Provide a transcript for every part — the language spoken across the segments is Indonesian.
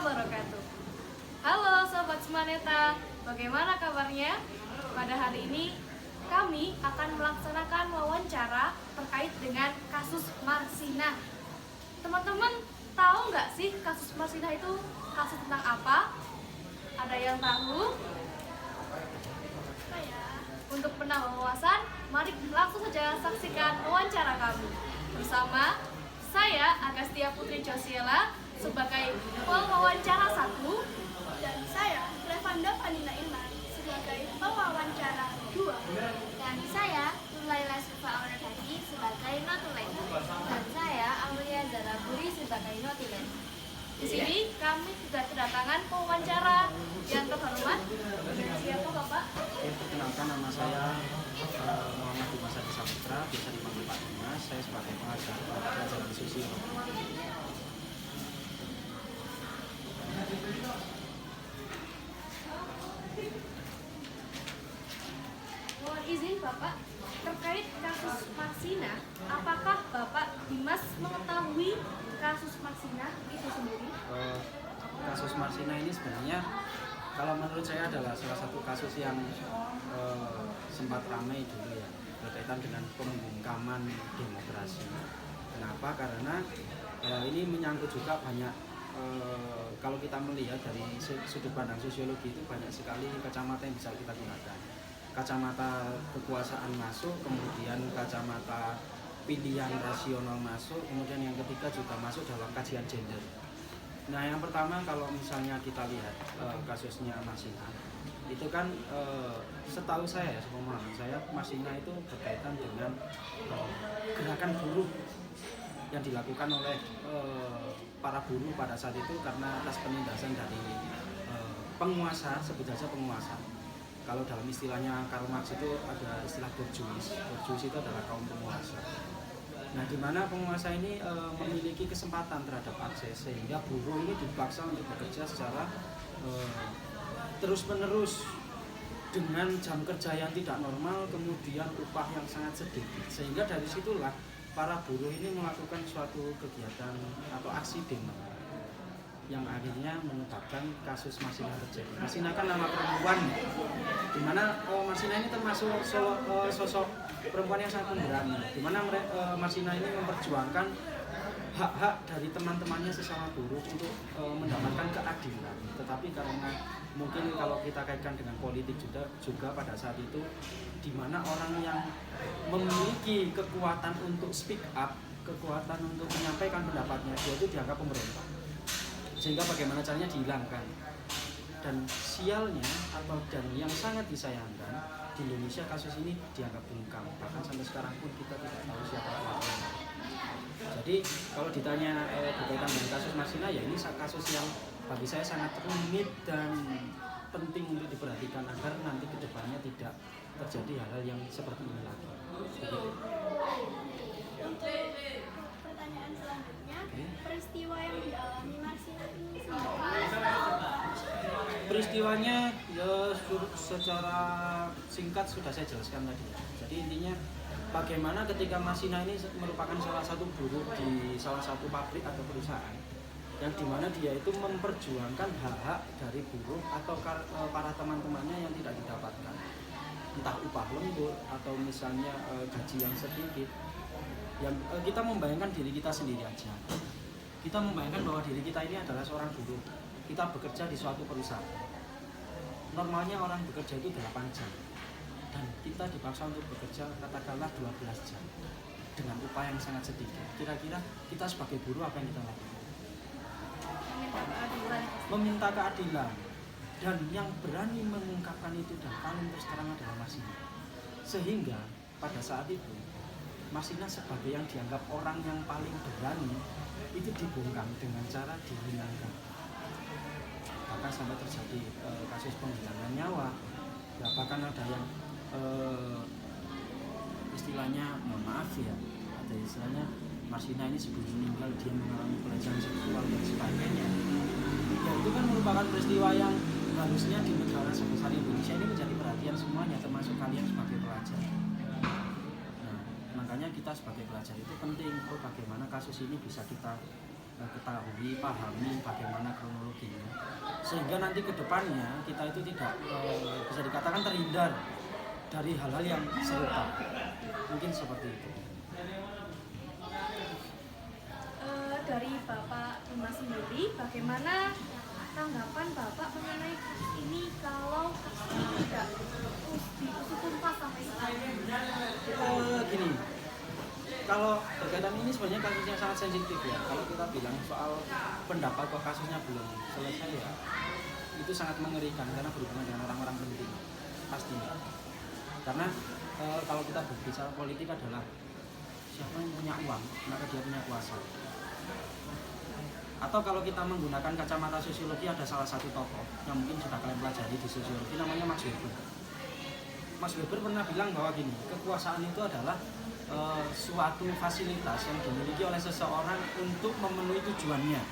wabarakatuh. Halo Sobat Semaneta, bagaimana kabarnya? Pada hari ini kami akan melaksanakan wawancara terkait dengan kasus Marsina. Teman-teman tahu nggak sih kasus Marsina itu kasus tentang apa? Ada yang tahu? Untuk penambah wawasan, mari langsung saja saksikan wawancara kami bersama saya Agustia Putri Josiela sebagai pewawancara 1 dan saya Levanda Vanina Iman sebagai pewawancara 2 dan saya Laila Sufa Auradadi sebagai notulen dan saya Aulia Zaraburi sebagai notulen. Di sini kami sudah kedatangan pewawancara yang terhormat. Siapa Bapak? Perkenalkan, nama saya Muhammad Dimas Adi Saputra, biasa dipanggil Pak Dimas. Saya sebagai pengajar pelajaran sosiologi. Mohon izin Bapak, terkait kasus Marsina, apakah Bapak Dimas mengetahui kasus Marsina itu sendiri? Kasus Marsina ini sebenarnya kalau menurut saya adalah salah satu kasus yang sempat ramai dulu ya, berkaitan dengan pembungkaman demokrasi. Kenapa? Karena ini menyangkut juga banyak, kalau kita melihat dari sudut pandang sosiologi itu banyak sekali kacamata yang bisa kita gunakan. Kacamata kekuasaan masuk, kemudian kacamata pilihan rasional masuk, kemudian yang ketiga juga masuk dalam kajian gender. Nah, yang pertama kalau misalnya kita lihat kasusnya Marsina, itu kan setahu saya, sepemahaman saya, Marsina itu berkaitan dengan gerakan buruh yang dilakukan oleh para buruh pada saat itu karena atas penindasan dari penguasa, sebut saja penguasa. Kalau dalam istilahnya Karl Marx itu ada istilah borjuis. Borjuis itu adalah kaum penguasa. Nah, di mana penguasa ini memiliki kesempatan terhadap akses, sehingga buruh ini dipaksa untuk bekerja secara terus-menerus dengan jam kerja yang tidak normal, kemudian upah yang sangat sedikit. Sehingga dari situlah para buruh ini melakukan suatu kegiatan atau aksi demo yang akhirnya menyebabkan kasus Marsina terjadi. Marsina kan nama perempuan, di mana Marsina ini termasuk sosok perempuan yang sangat pemberani, di mana Marsina ini memperjuangkan hak-hak dari teman-temannya sesama buruh untuk mendapatkan keadilan. Tetapi karena mungkin kalau kita kaitkan dengan politik juga pada saat itu, di mana orang yang memiliki kekuatan untuk speak up, kekuatan untuk menyampaikan pendapatnya, dia itu dianggap pemberontak. Sehingga bagaimana caranya dihilangkan. Dan sialnya dan yang sangat disayangkan, di Indonesia kasus ini dianggap bungkam. Bahkan sampai sekarang pun kita tidak tahu siapa pelakunya. Jadi kalau ditanya berkaitan dengan kasus Marsina, ya ini kasus yang bagi saya sangat rumit dan penting untuk diperhatikan agar nanti kedepannya tidak terjadi hal-hal yang seperti ini lagi. Begitu. Pertanyaan selanjutnya, peristiwa yang dialami Marsina ini sendiri. Peristiwanya ya secara singkat sudah saya jelaskan tadi. Jadi intinya bagaimana ketika Marsina ini merupakan salah satu buruh di salah satu pabrik atau perusahaan, yang dimana dia itu memperjuangkan hak-hak dari buruh atau para teman-temannya yang tidak didapatkan, entah upah lembur atau misalnya gaji yang sedikit. Yang kita membayangkan diri kita sendiri aja. Kita membayangkan bahwa diri kita ini adalah seorang buruh. Kita bekerja di suatu perusahaan. Normalnya orang bekerja itu 8 jam. Dan kita dipaksa untuk bekerja katakanlah 12 jam. Dengan upah yang sangat sedikit. Kira-kira kita sebagai buruh apa yang kita lakukan? Meminta keadilan. Dan yang berani mengungkapkan itu dan paling terus terang adalah Marsina. Sehingga pada saat itu Marsina sebagai yang dianggap orang yang paling berani itu dibungkam dengan cara dihilangkan. Bahkan sampai terjadi kasus penghilangan nyawa. Ya, bahkan ada yang istilahnya, mohon maaf ya, ada istilahnya Marsina ini sebelum meninggal dia mengalami pelecehan seksual dan sebagainya. Ya, itu kan merupakan peristiwa yang harusnya di negara sebesar Indonesia ini menjadi perhatian semuanya, termasuk kalian sebagai pelajar. Makanya kita sebagai pelajar itu penting, bagaimana kasus ini bisa kita ketahui, pahami bagaimana kronologinya, sehingga nanti ke depannya kita itu tidak bisa dikatakan terhindar dari hal-hal yang serupa. Mungkin seperti itu. Dari Bapak Thomas sendiri, bagaimana tanggapan Bapak mengenai kasus ini kalau kasus ini tidak diusut tuntas sampai sekarang? Gini, kalau berkaitan ini sebenarnya kasusnya sangat sensitif ya. Kalau kita bilang soal pendapat kok kasusnya belum selesai ya, itu sangat mengerikan karena berhubungan dengan orang-orang penting pastinya. Karena kalau kita berbicara politik adalah siapa yang punya uang, maka dia punya kuasa. Atau kalau kita menggunakan kacamata sosiologi, ada salah satu tokoh yang mungkin sudah kalian pelajari di sosiologi, namanya Max Weber. Max Weber pernah bilang bahwa gini, kekuasaan itu adalah suatu fasilitas yang dimiliki oleh seseorang untuk memenuhi tujuannya.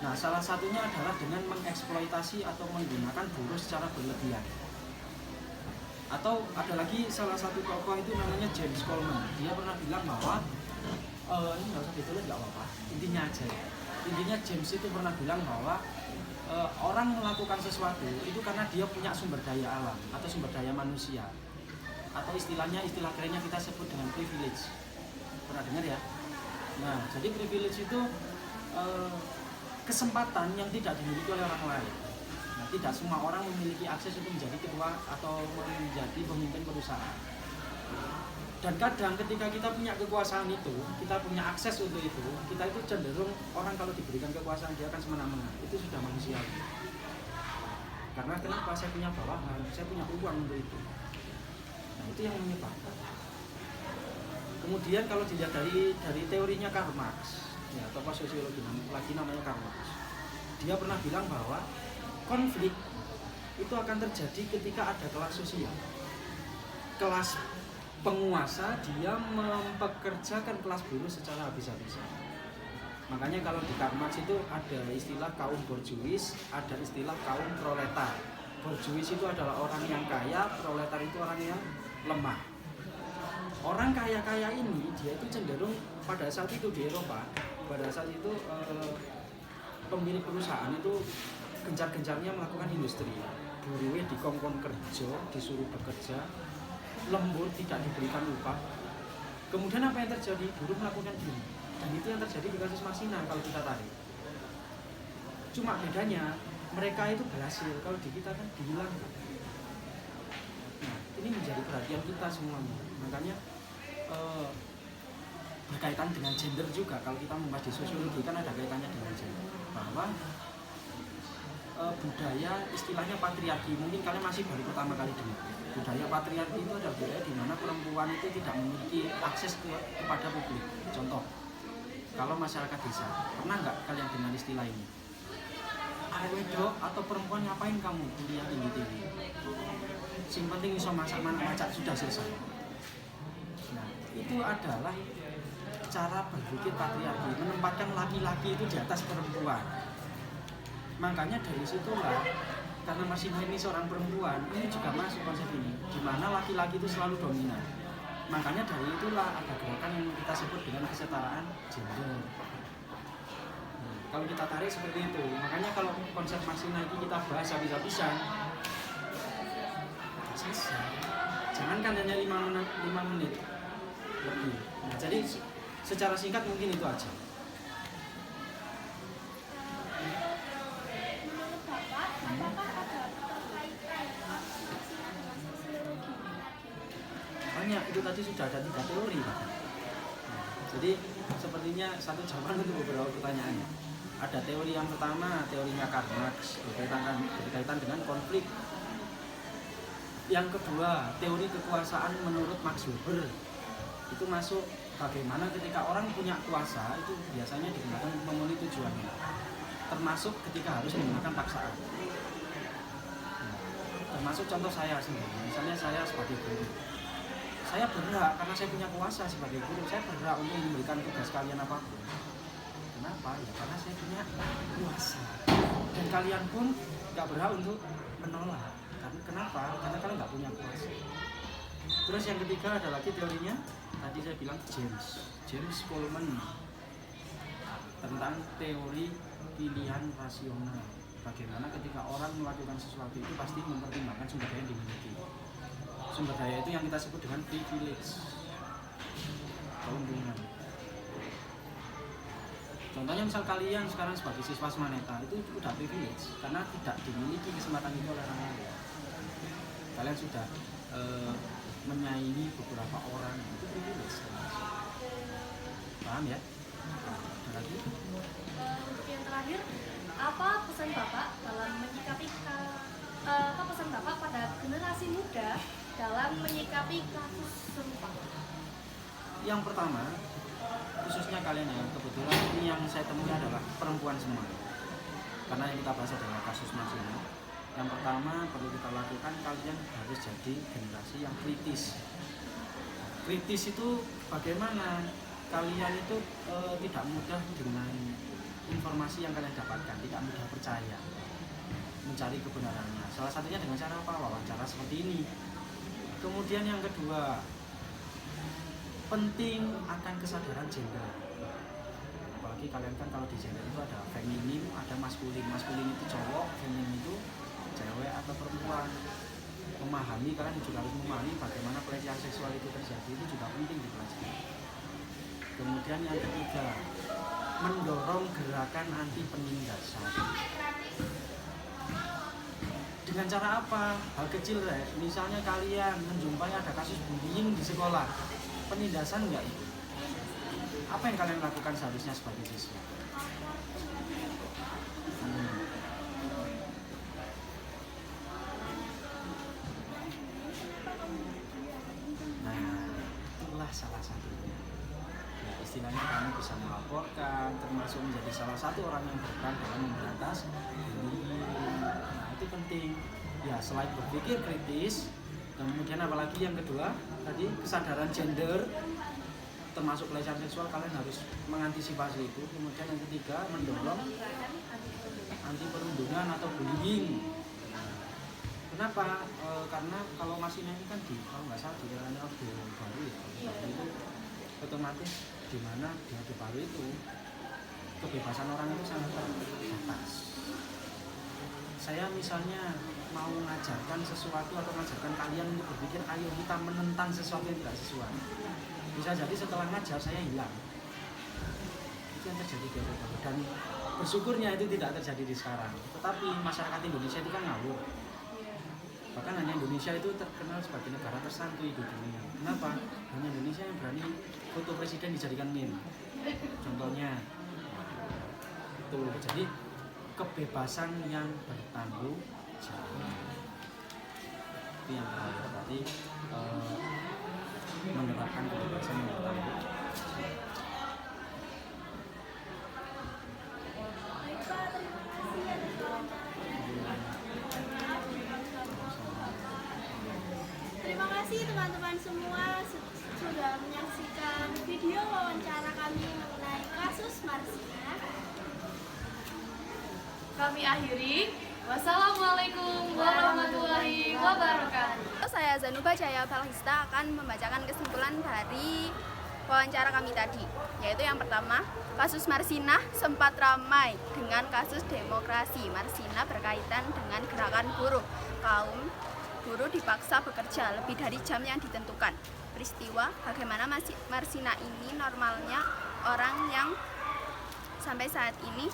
Nah, salah satunya adalah dengan mengeksploitasi atau menggunakan buruh secara berlebihan. Atau ada lagi salah satu tokoh itu namanya James Coleman. Dia pernah bilang bahwa ini nggak usah ditulis nggak apa-apa, intinya aja ya. Intinya James itu pernah bilang bahwa orang melakukan sesuatu itu karena dia punya sumber daya alam atau sumber daya manusia, atau istilah kerennya kita sebut dengan privilege. Pernah dengar ya? Nah, jadi privilege itu kesempatan yang tidak dimiliki oleh orang lain. Nah, tidak semua orang memiliki akses untuk menjadi ketua atau menjadi pemimpin perusahaan. Dan kadang ketika kita punya kekuasaan itu, kita punya akses untuk itu, kita itu cenderung orang kalau diberikan kekuasaan dia akan semena-mena. Itu sudah manusiawi. Karena kenapa? Saya punya bawahan, saya punya uang untuk itu. Nah, itu yang menyebabkan. Kemudian kalau dilihat dari teorinya Karl Marx, ya, tokoh sosiologi lagi namanya Karl Marx. Dia pernah bilang bahwa konflik itu akan terjadi ketika ada kelas sosial. Kelas penguasa dia mempekerjakan kelas buruh secara habis-habisan. Makanya kalau di Karl Marx itu ada istilah kaum borjuis, ada istilah kaum proletar. Borjuis itu adalah orang yang kaya, proletar itu orang yang lemah. Orang kaya-kaya ini dia itu cenderung pada saat itu di Eropa, pada saat itu pemilik perusahaan itu gencar-gencarnya melakukan industri. Buruhnya dikongkon kerja, disuruh bekerja, lembur, tidak diberikan upah. Kemudian apa yang terjadi? Buruh melakukan ini. Dan itu yang terjadi di kasus Marsina kalau kita tarik. Cuma bedanya mereka itu berhasil, kalau di kita kan dihilangkan. Nah, ini menjadi perhatian kita semuanya. Makanya berkaitan dengan gender juga. Kalau kita membahas di sosiologi kan ada kaitannya dengan gender. Bahwa budaya istilahnya patriarki, mungkin kalian masih baru pertama kali dengar. Budaya patriarki itu adalah budaya di mana perempuan itu tidak memiliki akses kepada publik. Contoh, kalau masyarakat desa, pernah nggak kalian dengar istilah ini? Wedok atau perempuan ngapain kamu kuliah tinggi-tinggi? Sing penting iso masak sudah selesai. Nah, itu adalah cara berpikir patriarki, menempatkan laki-laki itu di atas perempuan. Makanya dari situlah, karena Marsina ini seorang perempuan, ini juga masuk konsep ini, di mana laki-laki itu selalu dominan. Makanya dari itulah ada gerakan yang kita sebut dengan kesetaraan gender. Nah, kalau kita tarik seperti itu, makanya kalau konsep Marsina ini kita bahas habis-habisan, selesai. Jangankan hanya 5 menit lebih. Nah, jadi secara singkat mungkin itu aja. Menurut Bapak, apakah ada keterkaitan kasus Marsina dengan sosiologi? Banyak, itu tadi sudah ada 3 teori. Nah, jadi sepertinya satu jawaban untuk beberapa pertanyaannya. Ada teori yang pertama, teorinya Karl Marx, berkaitan dengan konflik. Yang kedua, teori kekuasaan menurut Max Weber. Itu masuk bagaimana ketika orang punya kuasa itu biasanya digunakan untuk memenuhi tujuannya, termasuk ketika harus menggunakan paksaan. Nah, termasuk contoh saya sendiri, misalnya saya sebagai guru, saya berhak karena saya punya kuasa sebagai guru, saya berhak untuk memberikan tugas kalian apapun. Kenapa? Ya karena saya punya kuasa, dan kalian pun nggak berhak untuk menolak. Kenapa? Karena kalian nggak punya kuasa. Terus yang ketiga ada lagi teorinya, tadi saya bilang James Coleman. tentang teori pilihan rasional. Bagaimana ketika orang melakukan sesuatu itu pasti mempertimbangkan sumber daya yang dimiliki. Sumber daya itu yang kita sebut dengan privilege, keuntungan. Contohnya misal kalian sekarang sebagai siswa Semaneta itu sudah privilege karena tidak dimiliki kesempatan itu oleh orang lain. Kalian sudah menyaingi beberapa orang, itu privilege. Paham ya? Ada lagi? Untuk yang terakhir, apa pesan Bapak dalam menyikapi apa pesan Bapak pada generasi muda dalam menyikapi kasus serupa? Yang pertama, khususnya kalian ya, kebetulan ini yang saya temui adalah perempuan semua. Karena yang kita bahas adalah kasus Marsina. Yang pertama perlu kita lakukan, kalian harus jadi generasi yang kritis. Kritis itu bagaimana? Kalian itu tidak mudah dengan informasi yang kalian dapatkan, tidak mudah percaya, mencari kebenarannya. Salah satunya dengan cara apa? Wawancara seperti ini. Kemudian yang kedua, penting akan kesadaran gender. Apalagi kalian kan kalau di gender itu ada feminim, ada maskulin. Maskulin itu cowok, feminim itu cewek atau perempuan. Memahami, kalian juga harus memahami bagaimana pelecehan seksual itu terjadi, itu juga penting dipelajari. Kemudian yang ketiga, mendorong gerakan anti penindasan. Dengan cara apa? Hal kecil ya, misalnya kalian menjumpai ada kasus bullying di sekolah, penindasan enggak itu? Apa yang kalian lakukan seharusnya sebagai siswa? Nah, itulah salah satunya. Ya, istilahnya kamu bisa melaporkan, termasuk menjadi salah satu orang yang berperan dalam memberantas bullying. Nah, itu penting. Ya, selain berpikir kritis, kemudian apalagi yang kedua tadi kesadaran gender, termasuk pelecehan seksual, kalian harus mengantisipasi itu. Kemudian yang ketiga, mendorong anti perundungan atau bullying. Kenapa? Karena kalau Marsina ini kan kalau nggak salah di daerahnya Orde Baru ya, itu otomatis di mana di Orde Baru itu kebebasan orang itu sangat terbatas. Saya misalnya mau mengajarkan sesuatu atau mengajarkan kalian untuk berpikir, ayo kita menentang sesuatu yang tidak sesuai. Bisa jadi setelah ngajar saya hilang. Itu yang terjadi di Orde Baru, dan bersyukurnya itu tidak terjadi di sekarang. Tetapi masyarakat Indonesia itu kan ngawur. Bahkan hanya Indonesia itu terkenal sebagai negara tersantuy di dunia. Kenapa? Hanya Indonesia yang berani foto presiden dijadikan meme. Contohnya, itu jadi kebebasan yang bertanggung jawab. Itu yang terakhir berarti menerapkan kebebasan yang bertanggung jawab. Terima kasih teman-teman semua sudah menyaksikan video wawancara kami mengenai kasus Marsina. Kami akhiri. Wassalamualaikum warahmatullahi wabarakatuh. Saya Zanuba Jaya Balhista akan membacakan kesimpulan dari wawancara kami tadi, yaitu yang pertama, kasus Marsina sempat ramai dengan kasus demokrasi. Marsina berkaitan dengan gerakan buruh. Kaum buruh dipaksa bekerja lebih dari jam yang ditentukan. Peristiwa bagaimana Marsina ini normalnya orang yang sampai saat ini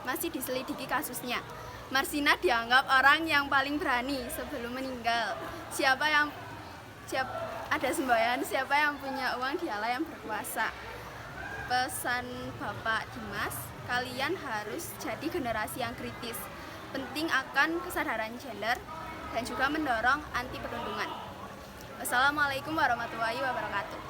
masih diselidiki kasusnya. Marsina dianggap orang yang paling berani sebelum meninggal. Ada semboyan, siapa yang punya uang dialah yang berkuasa. Pesan Bapak Dimas, kalian harus jadi generasi yang kritis. Penting akan kesadaran gender dan juga mendorong anti perundungan. Wassalamualaikum warahmatullahi wabarakatuh.